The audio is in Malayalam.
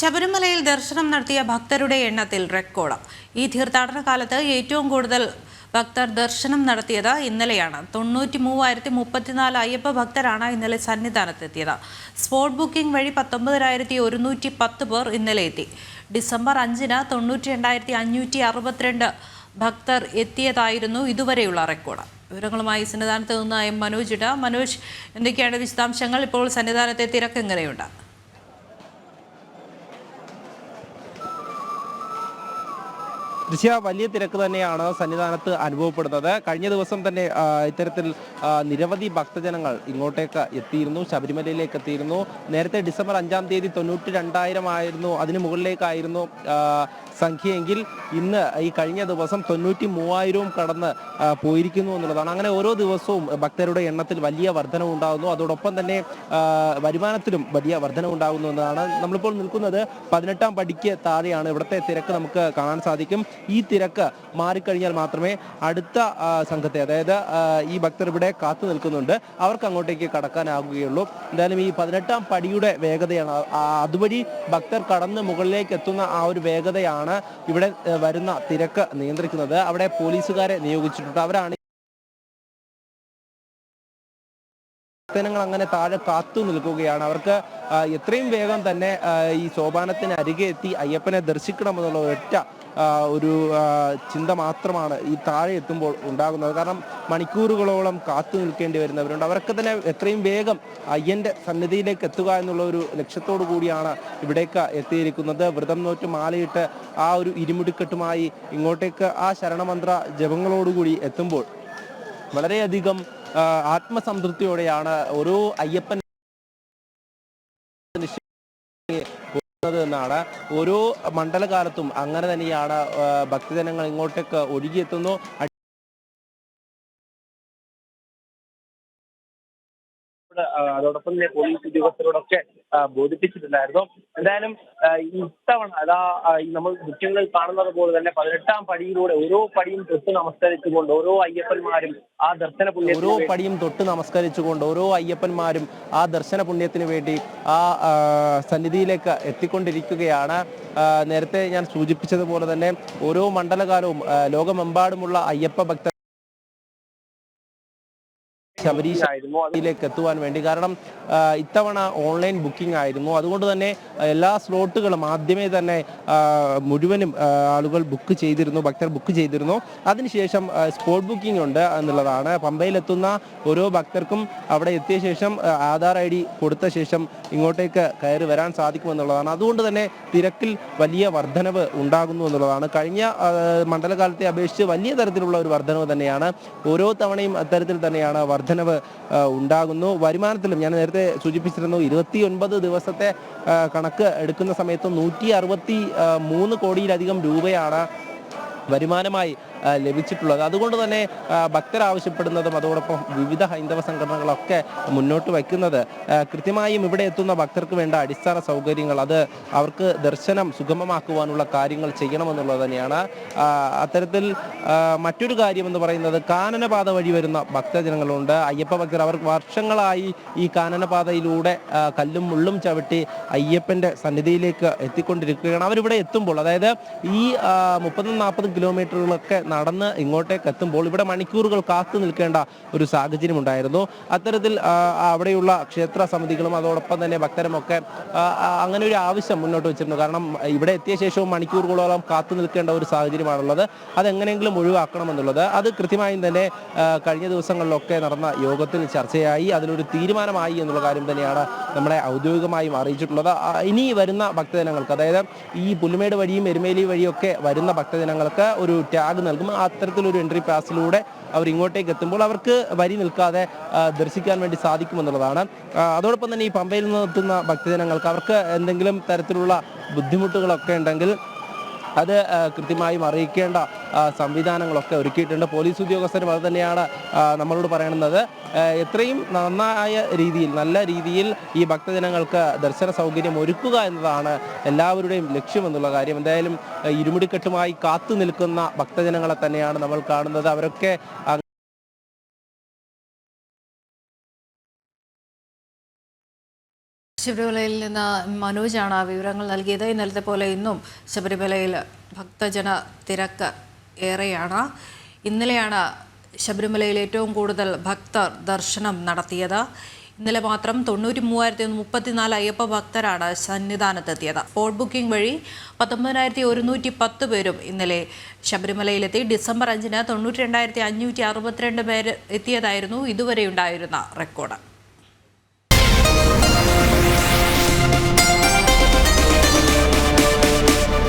ശബരിമലയിൽ ദർശനം നടത്തിയ ഭക്തരുടെ എണ്ണത്തിൽ റെക്കോർഡ്. ഈ തീർത്ഥാടന കാലത്ത് ഏറ്റവും കൂടുതൽ ഭക്തർ ദർശനം നടത്തിയത് ഇന്നലെയാണ്. 93,034 അയ്യപ്പ ഭക്തരാണ് ഇന്നലെ സന്നിധാനത്തെത്തിയത്. സ്പോട്ട് ബുക്കിംഗ് വഴി 19,110 പേർ ഇന്നലെ എത്തി. ഡിസംബർ 5-ന് 92,562 ഭക്തർ എത്തിയതായിരുന്നു ഇതുവരെയുള്ള റെക്കോർഡ്. വിവരങ്ങളുമായി സന്നിധാനത്ത് നിന്ന് മനോജ് ഇട. മനോജ്, എന്തൊക്കെയാണ് വിശദാംശങ്ങൾ? ഇപ്പോൾ സന്നിധാനത്തെ തിരക്ക് എങ്ങനെയുണ്ട്? വലിയ തിരക്ക് തന്നെയാണ് സന്നിധാനത്ത് അനുഭവപ്പെടുന്നത്. കഴിഞ്ഞ ദിവസം തന്നെ ഇത്തരത്തിൽ നിരവധി ഭക്തജനങ്ങൾ ഇങ്ങോട്ടേക്ക് എത്തിയിരുന്നു, ശബരിമലയിലേക്ക് എത്തിയിരുന്നു. നേരത്തെ ഡിസംബർ 5-ാം തീയതി 92,000 ആയിരുന്നു, അതിന് മുകളിലേക്കായിരുന്നു സംഖ്യയെങ്കിൽ ഇന്ന് ഈ കഴിഞ്ഞ ദിവസം 93,000 കടന്ന് പോയിരിക്കുന്നു എന്നുള്ളതാണ്. അങ്ങനെ ഓരോ ദിവസവും ഭക്തരുടെ എണ്ണത്തിൽ വലിയ വർധനവുണ്ടാകുന്നു. അതോടൊപ്പം തന്നെ വരുമാനത്തിലും വലിയ വർധനവുണ്ടാകുന്നു എന്നതാണ്. നമ്മളിപ്പോൾ നിൽക്കുന്നത് 18-ാം പടിക്ക് താഴെയാണ്. ഇവിടുത്തെ തിരക്ക് നമുക്ക് കാണാൻ സാധിക്കും. ഈ തിരക്ക് മാറിക്കഴിഞ്ഞാൽ മാത്രമേ അടുത്ത സംഘത്തെ, അതായത് ഈ ഭക്തർ ഇവിടെ കാത്തു നിൽക്കുന്നുണ്ട്, അവർക്ക് അങ്ങോട്ടേക്ക് കടക്കാനാകുകയുള്ളൂ. എന്തായാലും ഈ 18-ാം പടിയുടെ വേഗതയാണ്, അതുവഴി ഭക്തർ കടന്ന് മുകളിലേക്ക് എത്തുന്ന ആ ഒരു വേഗതയാണ് ഇവിടെ വരുന്ന തിരക്ക് നിയന്ത്രിക്കുന്നത്. അവിടെ പോലീസുകാരെ നിയോഗിച്ചിട്ടുണ്ട്. അവരാണ് ഭക്തജനങ്ങൾ അങ്ങനെ താഴെ കാത്തു നിൽക്കുകയാണ്. അവർക്ക് എത്രയും വേഗം തന്നെ ഈ സോപാനത്തിന് അരികെ എത്തി അയ്യപ്പനെ ദർശിക്കണമെന്നുള്ള ഒറ്റ ഒരു ചിന്ത മാത്രമാണ് ഈ താഴെ എത്തുമ്പോൾ ഉണ്ടാകുന്നത്. കാരണം മണിക്കൂറുകളോളം കാത്തു നിൽക്കേണ്ടി വരുന്നവരുണ്ട്. അവർക്ക് തന്നെ എത്രയും വേഗം അയ്യൻ്റെ സന്നിധിയിലേക്ക് എത്തുക എന്നുള്ള ഒരു ലക്ഷ്യത്തോടു കൂടിയാണ് ഇവിടേക്ക് എത്തിയിരിക്കുന്നത്. വ്രതം നോറ്റ് മാലയിട്ട് ആ ഒരു ഇരുമുടിക്കെട്ടുമായി ഇങ്ങോട്ടേക്ക് ആ ശരണമന്ത്ര ജപങ്ങളോടുകൂടി എത്തുമ്പോൾ വളരെയധികം ആത്മസംതൃപ്തിയോടെയാണ് ഓരോ അയ്യപ്പൻ എന്നാണ്. ഓരോ മണ്ഡലകാലത്തും അങ്ങനെ തന്നെയാണ് ഭക്തജനങ്ങൾ ഇങ്ങോട്ടേക്ക് ഒഴുകിയെത്തുന്നു. അതോടൊപ്പം തന്നെ പോലീസ് ഉദ്യോഗസ്ഥരോടൊക്കെ ബോധിപ്പിച്ചിട്ടുണ്ടായിരുന്നു. എന്തായാലും ഇത്തവണ നമ്മൾ ദൃശ്യങ്ങളിൽ കാണുന്നത് പോലെ തന്നെ 18-ാം പടിയിലൂടെ ഓരോ പടിയും തൊട്ട് നമസ്കരിച്ചുകൊണ്ട് ഓരോ അയ്യപ്പന്മാരും ആ ദർശന പുണ്യത്തിന് വേണ്ടി ആ സന്നിധിയിലേക്ക് എത്തിക്കൊണ്ടിരിക്കുകയാണ്. നേരത്തെ ഞാൻ സൂചിപ്പിച്ചതുപോലെ തന്നെ ഓരോ മണ്ഡലകാലവും ലോകമെമ്പാടുമുള്ള അയ്യപ്പ ഭക്തർ ശബരിമലയിലേക്ക് എത്തുവാൻ വേണ്ടി, കാരണം ഇത്തവണ ഓൺലൈൻ ബുക്കിംഗ് ആയിരുന്നു. അതുകൊണ്ട് തന്നെ എല്ലാ സ്ലോട്ടുകളും ആദ്യമേ തന്നെ മുഴുവനും ആളുകൾ ബുക്ക് ചെയ്തിരുന്നു, ഭക്തർ ബുക്ക് ചെയ്തിരുന്നു. അതിനുശേഷം സ്പോട്ട് ബുക്കിംഗ് ഉണ്ട് എന്നുള്ളതാണ്. പമ്പയിലെത്തുന്ന ഓരോ ഭക്തർക്കും അവിടെ എത്തിയ ശേഷം ആധാർ ID കൊടുത്ത ശേഷം ഇങ്ങോട്ടേക്ക് കയറി വരാൻ സാധിക്കുമെന്നുള്ളതാണ്. അതുകൊണ്ട് തന്നെ തിരക്കിൽ വലിയ വർധനവ് ഉണ്ടാകുന്നു എന്നുള്ളതാണ്. കഴിഞ്ഞ മണ്ഡലകാലത്തെ അപേക്ഷിച്ച് വലിയ തരത്തിലുള്ള ഒരു വർധനവ് തന്നെയാണ്. ഓരോ തവണയും അത്തരത്തിൽ തന്നെയാണ് വർധനവ് ഉണ്ടാകുന്നു. വരുമാനത്തിലും ഞാൻ നേരത്തെ സൂചിപ്പിച്ചിരുന്നു, 29 ദിവസത്തെ കണക്ക് എടുക്കുന്ന സമയത്ത് 163 കോടിയിലധികം രൂപയാണ് വരുമാനമായി ലഭിച്ചിട്ടുള്ളത്. അതുകൊണ്ട് തന്നെ ഭക്തർ ആവശ്യപ്പെടുന്നതും അതോടൊപ്പം വിവിധ ഹൈന്ദവ സംഘടനകളൊക്കെ മുന്നോട്ട് വയ്ക്കുന്നത് കൃത്യമായും ഇവിടെ എത്തുന്ന ഭക്തർക്ക് വേണ്ട അടിസ്ഥാന സൗകര്യങ്ങൾ, അത് അവർക്ക് ദർശനം സുഗമമാക്കുവാനുള്ള കാര്യങ്ങൾ ചെയ്യണമെന്നുള്ളത് തന്നെയാണ്. അത്തരത്തിൽ മറ്റൊരു കാര്യമെന്ന് പറയുന്നത്, കാനനപാത വഴി വരുന്ന ഭക്തജനങ്ങളുണ്ട്, അയ്യപ്പ ഭക്തർ. അവർ വർഷങ്ങളായി ഈ കാനനപാതയിലൂടെ കല്ലും മുള്ളും ചവിട്ടി അയ്യപ്പൻ്റെ സന്നിധിയിലേക്ക് എത്തിക്കൊണ്ടിരിക്കുകയാണ്. അവരിവിടെ എത്തുമ്പോൾ, അതായത് ഈ 30-40 കിലോമീറ്ററുകളൊക്കെ നടന്ന് ഇങ്ങോട്ടേക്ക് എത്തുമ്പോൾ ഇവിടെ മണിക്കൂറുകൾ കാത്തു നിൽക്കേണ്ട ഒരു സാഹചര്യം ഉണ്ടായിരുന്നു. അത്തരത്തിൽ അവിടെയുള്ള ക്ഷേത്ര സമിതികളും അതോടൊപ്പം തന്നെ ഭക്തരുമൊക്കെ അങ്ങനെ ഒരു ആവശ്യം മുന്നോട്ട് വെച്ചിരുന്നു. കാരണം ഇവിടെ എത്തിയ ശേഷവും മണിക്കൂറുകളോളം കാത്തു നിൽക്കേണ്ട ഒരു സാഹചര്യമാണുള്ളത്. അതെങ്ങനെയെങ്കിലും ഒഴിവാക്കണമെന്നുള്ളത് അത് കൃത്യമായും തന്നെ കഴിഞ്ഞ ദിവസങ്ങളിലൊക്കെ നടന്ന യോഗത്തിൽ ചർച്ചയായി. അതിലൊരു തീരുമാനമായി എന്നുള്ള കാര്യം തന്നെയാണ് നമ്മളെ ഔദ്യോഗികമായും അറിയിച്ചിട്ടുള്ളത്. ഇനി വരുന്ന ഭക്തജനങ്ങൾക്ക്, അതായത് ഈ പുല്ലുമേട് വഴിയും എരുമേലി വഴിയൊക്കെ വരുന്ന ഭക്തജനങ്ങൾക്ക് ഒരു ടാഗ് നൽകും. അത്തരത്തിലൊരു എൻട്രി പാസിലൂടെ അവർ ഇങ്ങോട്ടേക്ക് എത്തുമ്പോൾ അവർക്ക് വരി നിൽക്കാതെ ദർശിക്കാൻ വേണ്ടി സാധിക്കുമെന്നുള്ളതാണ്. അതോടൊപ്പം തന്നെ ഈ പമ്പയിൽ നിന്ന് എത്തുന്ന ഭക്തജനങ്ങൾക്ക് അവർക്ക് എന്തെങ്കിലും തരത്തിലുള്ള ബുദ്ധിമുട്ടുകളൊക്കെ ഉണ്ടെങ്കിൽ അത് കൃത്യമായും അറിയിക്കേണ്ട സംവിധാനങ്ങളൊക്കെ ഒരുക്കിയിട്ടുണ്ട്. പോലീസ് ഉദ്യോഗസ്ഥരും അത് തന്നെയാണ് നമ്മളോട് പറയുന്നത്. എത്രയും നന്നായ രീതിയിൽ, നല്ല രീതിയിൽ ഈ ഭക്തജനങ്ങൾക്ക് ദർശന സൗകര്യം ഒരുക്കുക എന്നതാണ് എല്ലാവരുടെയും ലക്ഷ്യമെന്നുള്ള കാര്യം. എന്തായാലും ഇരുമുടിക്കെട്ടുമായി കാത്തു നിൽക്കുന്ന ഭക്തജനങ്ങളെ തന്നെയാണ് നമ്മൾ കാണുന്നത്. അവരൊക്കെ ശബരിമലയിൽ നിന്ന് മനോജാണ് വിവരങ്ങൾ നൽകിയത്. ഇന്നലത്തെ പോലെ ഇന്നും ശബരിമലയിൽ ഭക്തജന തിരക്ക് ഏറെയാണ്. ഇന്നലെയാണ് ശബരിമലയിൽ ഏറ്റവും കൂടുതൽ ഭക്തർ ദർശനം നടത്തിയത്. ഇന്നലെ മാത്രം 93,034 അയ്യപ്പ ഭക്തരാണ് സന്നിധാനത്തെത്തിയത്. സ്പോട്ട് ബുക്കിംഗ് വഴി 19,110 പേരും ഇന്നലെ ശബരിമലയിലെത്തി. ഡിസംബർ 5-ന് 92,562 പേര് എത്തിയതായിരുന്നു ഇതുവരെയുണ്ടായിരുന്ന റെക്കോർഡ്.